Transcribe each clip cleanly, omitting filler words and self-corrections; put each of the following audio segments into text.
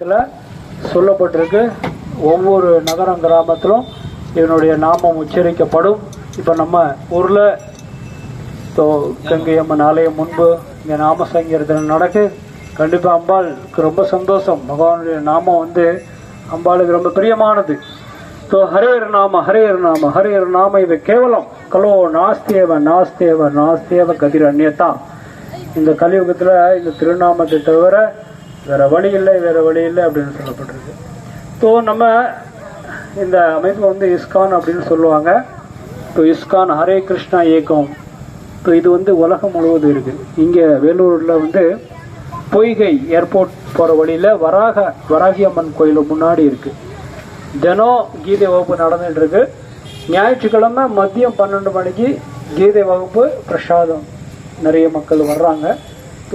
சொல்லப்பட்டிருக்கு. ஒவ்வொரு நகரம் கிராமத்திலும் இதனுடைய நாமம் உச்சரிக்கப்படும். இப்போ நம்ம ஊரில் கங்கை அம்மன் ஆலயம் முன்பு இங்கே நாம சங்கீர்த்தனம் நடக்கு. கண்டிப்பாக அம்பாளுக்கு ரொம்ப சந்தோஷம். பகவானுடைய நாமம் வந்து அம்பாளுக்கு ரொம்ப பிரியமானது. ஹரேர் நாம ஹரேர் நாம ஹரேர் நாம இது கேவலம் கலோ நாஸ்தேவ நாஸ்தேவ நாஸ்தேவ கதிர் அந்நியத்தா. இந்த கலியுகத்தில் இந்த திருநாமத்தை தவிர வேற வழி இல்லை, வேற வழி இல்லை அப்படின்னு சொல்லப்பட்டிருக்கு. நம்ம இந்த அமைப்பு வந்து இஸ்கான் அப்படின்னு சொல்லுவாங்க. இஸ்கான் ஹரே கிருஷ்ணா இயக்கம். இது வந்து உலகம் முழுவதும் இருக்குது. இங்கே வேலூரில் வந்து பொய்கை ஏர்போர்ட் போகிற வழியில் வராகி அம்மன் கோயில் முன்னாடி இருக்குது. தினம் கீதை வகுப்பு நடந்துட்டு இருக்கு. ஞாயிற்றுக்கிழமை மதியம் 12 மணிக்கு கீதை வகுப்பு பிரசாதம். நிறைய மக்கள் வர்றாங்க.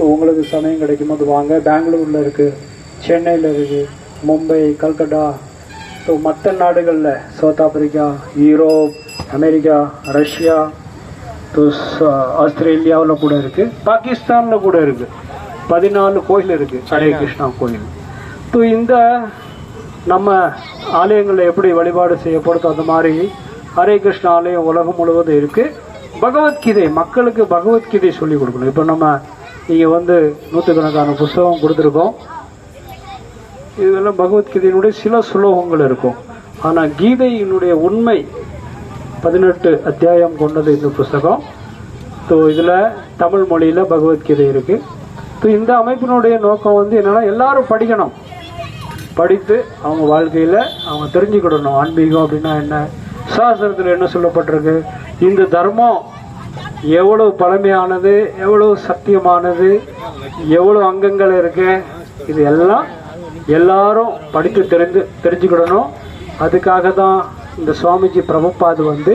உங்களுக்கு சமயம் கிடைக்கும் போது வாங்க. பெங்களூரில் இருக்குது, சென்னையில் இருக்குது, மும்பை, கல்கட்டா, மற்ற நாடுகளில் south Africa, Europe, America, Russia, ஆஸ்திரேலியாவில் கூட இருக்குது, பாகிஸ்தானில் கூட இருக்குது. 14 கோயில் இருக்குது ஹரே கிருஷ்ணா கோயில். இந்த நம்ம ஆலயங்களில் எப்படி வழிபாடு செய்யப்படுதோ அந்த மாதிரி ஹரே கிருஷ்ணா ஆலயம் உலகம் முழுவதும் இருக்குது. பகவத்கீதை மக்களுக்கு பகவத்கீதை சொல்லிக் கொடுக்கணும். இப்போ நம்ம இங்கே வந்து நூற்றுக்கணக்கான புஸ்தகம் கொடுத்துருக்கோம். இதெல்லாம் பகவத்கீதையினுடைய சில சுலோகங்கள் இருக்கும். ஆனால் கீதையினுடைய உண்மை 18 அத்தியாயம் கொண்டது இந்த புஸ்தகம். இதில் தமிழ் மொழியில் பகவத்கீதை இருக்குது. இந்த அமைப்பினுடைய நோக்கம் வந்து என்னென்னா எல்லாரும் படிக்கணும். படித்து அவங்க வாழ்க்கையில் அவங்க தெரிஞ்சுக்கிடணும். ஆன்மீகம் அப்படின்னா என்ன, சாஸ்திரத்தில் என்ன சொல்லப்பட்டிருக்கு, இந்த தர்மம் எவ்வளவு பழமையானது, எவ்வளவு சத்தியமானது, எவ்வளவு அங்கங்கள் இருக்கு, இது எல்லாம் எல்லாரும் படித்து தெரிஞ்சுக்கிடணும். அதுக்காக தான் இந்த சுவாமிஜி பிரபுபாத் வந்து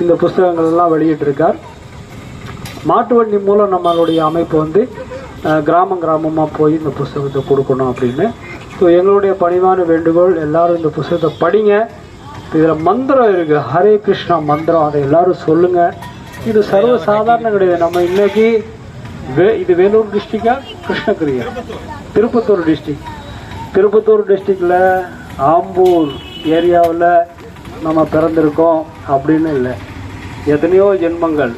இந்த புஸ்தகங்கள் எல்லாம் வெளியிட்டிருக்கார். மாட்டு வண்டி மூலம் நம்மளுடைய அமைப்பு வந்து கிராமமாக போய் இந்த புஸ்தகத்தை கொடுக்கணும் அப்படின்னு. எங்களுடைய பணிவான வேண்டுகோள், எல்லாரும் இந்த புஸ்தகத்தை படிங்க. இதில் மந்திரம் இருக்குது, ஹரே கிருஷ்ணா மந்திரம். அதை எல்லாரும் சொல்லுங்கள். இது சர்வ சாதாரணம் கிடையாது. நம்ம இன்னைக்கு இது வேலூர் டிஸ்ட்ரிக்டா, கிருஷ்ணகிரியா, திருப்பத்தூர் டிஸ்ட்ரிக்ட். திருப்பத்தூர் டிஸ்ட்ரிக்டில் ஆம்பூர் ஏரியாவில் நம்ம பிறந்திருக்கோம் அப்படின்னு இல்லை. எத்தனையோ ஜென்மங்கள்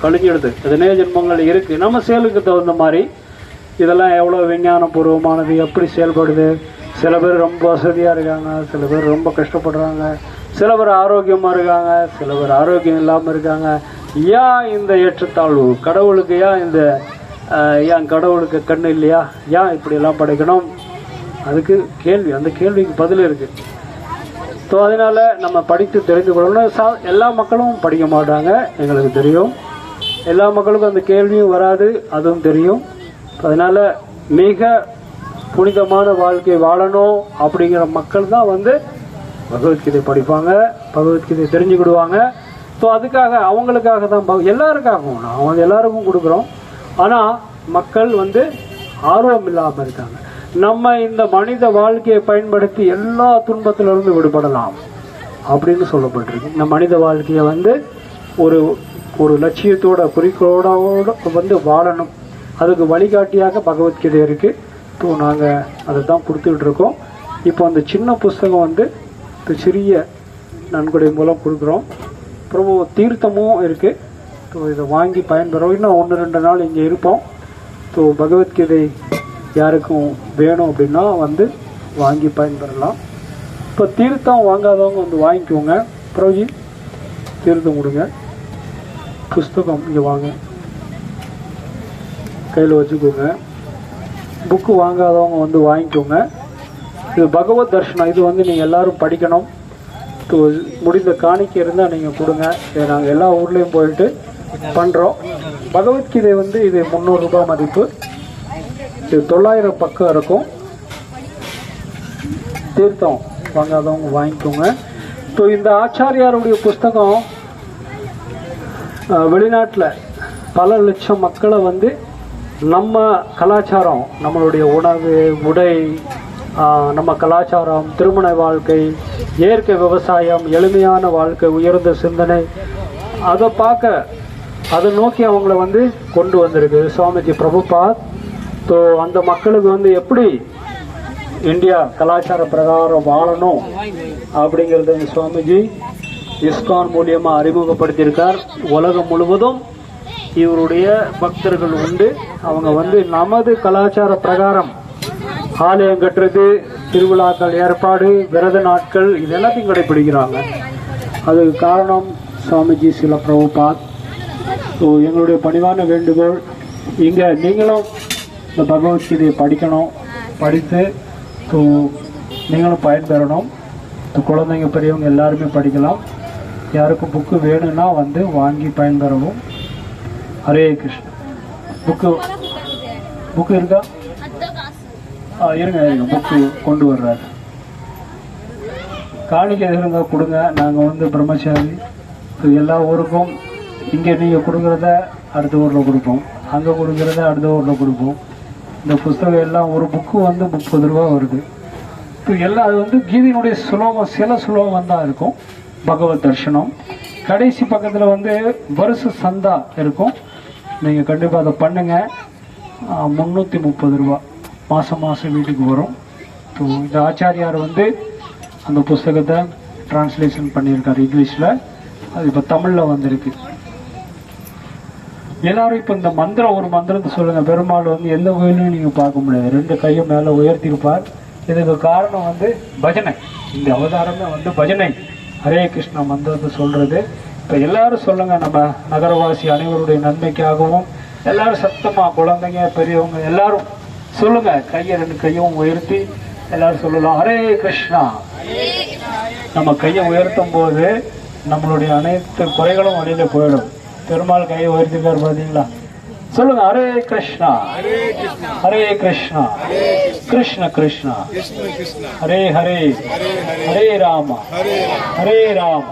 கழிஞ்சிடுது, எத்தனையோ ஜென்மங்கள் இருக்குது. நம்ம செயலுக்கு தகுந்த மாதிரி இதெல்லாம் எவ்வளோ விஞ்ஞானபூர்வமானது, எப்படி செயல்படுது. சில பேர் ரொம்ப வசதியாக இருக்காங்க, சில பேர் ரொம்ப கஷ்டப்படுறாங்க, சில பேர் ஆரோக்கியமாக இருக்காங்க, சில பேர் ஆரோக்கியம் இல்லாமல் இருக்காங்க. ஏன் இந்த ஏற்றத்தாழ்வு? கடவுளுக்கு ஏன் கடவுளுக்கு கண்ணு இல்லையா? ஏன் இப்படியெல்லாம் படைக்கணும்? அதுக்கு கேள்வி, அந்த கேள்விக்கு பதில் இருக்குது. அதனால் நம்ம படித்து தெரிந்து கொள்ளணும். எல்லா மக்களும் படிக்க மாட்டாங்க, எங்களுக்கு தெரியும். எல்லா மக்களுக்கும் அந்த கேள்வியும் வராது, அதுவும் தெரியும். அதனால் மிக புனிதமான வாழ்க்கை வாழணும் அப்படிங்கிற மக்கள் தான் வந்து பகவத்கீதை படிப்பாங்க, பகவத்கீதை தெரிஞ்சுக்கிடுவாங்க. அதுக்காக அவங்களுக்காக தான், எல்லாருக்காகவும் நான் வந்து எல்லாருக்கும் கொடுக்குறோம். ஆனால் மக்கள் வந்து ஆர்வம் இல்லாமல் இருக்காங்க. நம்ம இந்த மனித வாழ்க்கையை பயன்படுத்தி எல்லா துன்பத்திலிருந்து விடுபடலாம் அப்படின்னு சொல்லப்பட்டிருக்கு. இந்த மனித வாழ்க்கையை வந்து ஒரு லட்சியத்தோட குறிக்கோளோட வந்து வாழணும். அதுக்கு வழிகாட்டியாக பகவத்கீதை இருக்குது. நாங்கள் அதை தான் கொடுத்துக்கிட்டு இருக்கோம். இப்போ அந்த சின்ன புஸ்தகம் வந்து சிறிய நன்கொடை மூலம் கொடுக்குறோம். அப்புறம் தீர்த்தமும் இருக்குது. இதை வாங்கி பயன்பெறும். இன்னும் 1-2 நாள் இங்கே இருப்போம். பகவத்கீதை யாருக்கும் வேணும் அப்படின்னா வந்து வாங்கி பயன்பெறலாம். இப்போ தீர்த்தம் வாங்காதவங்க வந்து வாங்கிக்கோங்க. பிரபுஜி தீர்த்தம் கொடுங்க. புஸ்தகம் இங்கே வாங்க, கையில் வச்சுக்கோங்க. புக்கு வாங்காதவங்க வந்து வாங்கிக்கோங்க. இது பகவத் தர்ஷனம். இது வந்து நீங்கள் எல்லோரும் படிக்கணும். முடிந்த காணிக்கை இருந்தால் நீங்கள் கொடுங்க. இதை நாங்கள் எல்லா ஊர்லேயும் போயிட்டு பண்ணுறோம். பகவத்கீதை வந்து இது 300 ரூபாய் மதிப்பு. இது 900 பக்கம் இருக்கும். தீர்த்தம் வாங்காதவங்க வாங்கிக்கோங்க. இந்த ஆச்சாரியாருடைய புஸ்தகம் வெளிநாட்டில் பல லட்சம் மக்களை வந்து நம்ம கலாச்சாரம், நம்மளுடைய உணவு, உடை, நம்ம கலாச்சாரம், திருமண வாழ்க்கை, இயற்கை விவசாயம், எளிமையான வாழ்க்கை, உயர்ந்த சிந்தனை, அதை நோக்கி அவங்கள வந்து கொண்டு வந்திருக்கு சுவாமிஜி பிரபுபாத். அந்த மக்களுக்கு வந்து எப்படி இந்தியா கலாச்சார பிரகாரம் வாழணும் அப்படிங்கிறத சுவாமிஜி இஸ்கான் மூலியமாக அறிமுகப்படுத்தியிருக்கார். உலகம் முழுவதும் இவருடைய பக்தர்கள் உண்டு. அவங்க நமது கலாச்சார பிரகாரம் ஆலயம் கட்டுறது, திருவிழாக்கள் ஏற்பாடு, விரத நாட்கள் இது எல்லாத்தையும் கடைபிடிக்கிறாங்க. அதுக்கு காரணம் சுவாமிஜி சில பிரபுபாத். ஸோ எங்களுடைய பணிவான வேண்டுகோள், இங்கே நீங்களும் இந்த பகவத்கீதையை படிக்கணும், படித்து ஸோ நீங்களும் பயன்பெறணும். குழந்தைங்க பெரியவங்க எல்லாருமே படிக்கலாம். யாருக்கும் புக்கு வேணும்னா வாங்கி பயன்பெறவும். ஹரே கிருஷ்ணா. புக்கு இருக்கா? இருங்க புக்கு கொண்டு வர்றாரு. காணிக்கை இருங்க கொடுங்க. நாங்கள் பிரம்மச்சாரி எல்லா ஊருக்கும் இங்கே நீங்கள் கொடுக்குறத அடுத்த ஊரில் கொடுப்போம், அங்கே கொடுக்குறத அடுத்த ஊரில் கொடுப்போம். இந்த புஸ்தகம் எல்லாம் ஒரு புக்கு 30 ரூபா வருது. இப்போ எல்லாம் அது கீதையினுடைய சுலோகம், சில சுலோகம் தான் இருக்கும். பகவத் தர்ஷனம் கடைசி பக்கத்தில் வருஷ சந்தா இருக்கும். நீங்கள் கண்டிப்பாக அதை பண்ணுங்கள். 330 ரூபா மாதம் வீட்டுக்கு வரும். ஸோ இந்த ஆச்சாரியார் அந்த புஸ்தகத்தை டிரான்ஸ்லேஷன் பண்ணியிருக்காரு இங்கிலீஷில். அது இப்போ தமிழில் வந்திருக்கு. எல்லாரும் இப்போ இந்த மந்திரம், ஒரு மந்திரத்தை சொல்லுங்கள். பெருமாள் எந்த கோயிலும் நீங்கள் பார்க்க முடியாது, 2 கையும் மேலே உயர்த்தியிருப்பார். இதுக்கு காரணம் பஜனை. இந்த அவதாரமே பஜனை, ஹரே கிருஷ்ணா மந்திரத்தை சொல்கிறது. இப்போ எல்லாரும் சொல்லுங்கள், நம்ம நகரவாசி அனைவருடைய நன்மைக்காகவும் எல்லாரும் சத்தமாக, குழந்தைங்க பெரியவங்க எல்லாரும் சொல்லுங்கள். கையை 2 கையும் உயர்த்தி எல்லாரும் சொல்லலாம், ஹரே கிருஷ்ணா. நம்ம கையை உயர்த்தும் போது நம்மளுடைய அனைத்து குறைகளும் வழியில போயிடும். பெருமாள் கையை உயர்த்திக்காரு பார்த்தீங்களா? சொல்லுங்க, ஹரே கிருஷ்ணா ஹரே கிருஷ்ணா கிருஷ்ண கிருஷ்ணா ஹரே ஹரே ஹரே ராம ஹரே ராம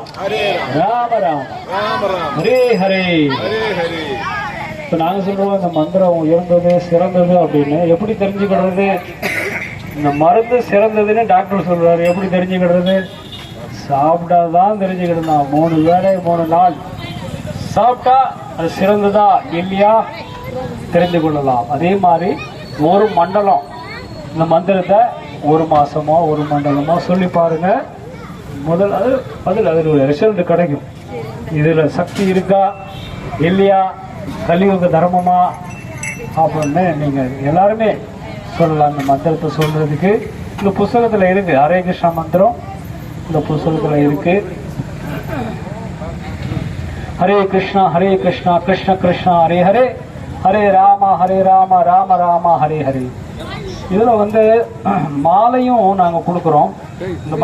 ராம ராம ஹரே ஹரே. இப்போ நாங்கள் சொல்கிறோம் இந்த மந்திரம் உயர்ந்தது சிறந்தது அப்படின்னு. எப்படி தெரிஞ்சுக்கிறது? இந்த மருந்து சிறந்ததுன்னு டாக்டர் சொல்கிறாரு. எப்படி தெரிஞ்சுக்கிறது? சாப்பிட்டாதான் தெரிஞ்சுக்கிடணும். 3 வேளை 3 நாள் சாப்பிட்டா அது சிறந்ததா இல்லையா தெரிந்து கொள்ளலாம். அதே மாதிரி ஒரு மண்டலம், இந்த மந்திரத்தை 1 மாசமோ 1 மண்டலமோ சொல்லி பாருங்க. அதில் ஒரு ரிசல்ட் கிடைக்கும். இதில் சக்தி இருக்கா இல்லையா, கலியுக தர்மமா அப்படின்னு நீங்கள் எல்லாருமே சொல்லலாம். இந்த மந்திரத்தை சொல்றதுக்கு இந்த புஸ்தகத்தில் இருக்கு. ஹரே கிருஷ்ணா மந்திரம் இந்த புஸ்தகத்தில் இருக்கு. ஹரே கிருஷ்ணா கிருஷ்ண கிருஷ்ணா ஹரே ஹரே ஹரே ராம ராம ராம ஹரே ஹரே. இதில் மாலையும் நாங்கள் கொடுக்குறோம். இந்த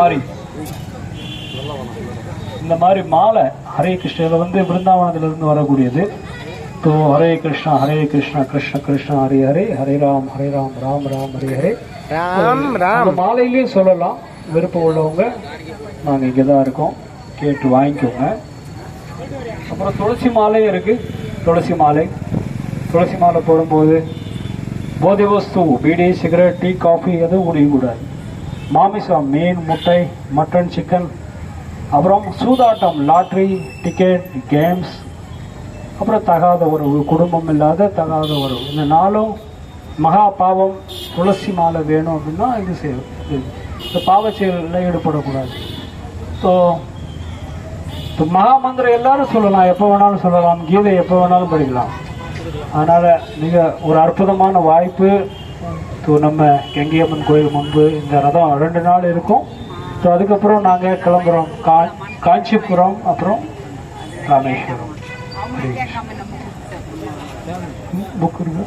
மாதிரி மாலை ஹரே கிருஷ்ண இதில் பிருந்தாவனத்திலிருந்து வரக்கூடியது. ஸோ ஹரே கிருஷ்ணா கிருஷ்ண கிருஷ்ணா ஹரே ஹரே ஹரே ராம் ராம் ராம் ஹரே ஹரே. மாலையிலேயும் சொல்லலாம். விருப்பம் உள்ளவங்க நாங்கள் இங்கே தான் இருக்கோம், கேட்டு வாங்கிக்கோங்க. அப்புறம் துளசி மாலையும் இருக்குது. துளசி மாலை போடும்போது போதை வஸ்து, பீடி, சிகரெட், டீ, காஃபி எதுவும் குடிக்கக்கூடாது. மாமிசம், மீன், முட்டை, மட்டன், சிக்கன், அப்புறம் சூதாட்டம், லாட்ரி, டிக்கெட், கேம்ஸ், அப்புறம் தகாத உறவு, குடும்பம் இல்லாத தகாத உறவு, இந்த 4ம் மகா பாவம். துளசி மாலை வேணும் அப்படின்னா இது செய்யும். இந்த பாவ செயலில் ஈடுபடக்கூடாது. ஸோ மகா மந்திரம் எல்லாரும் சொல்லலாம், எப்போ வேணாலும் சொல்லலாம், கீதை எப்போ வேணாலும் படிக்கலாம். அதனால் மிக ஒரு அற்புதமான வாய்ப்பு. நம்ம கெங்கியம்மன் கோயில் முன்பு இந்த ரதம் 2 நாள் இருக்கும். ஸோ அதுக்கப்புறம் நாங்கள் கிளம்புறோம் காஞ்சிபுரம், அப்புறம் ராமேஸ்வரம். புக் இருக்கு.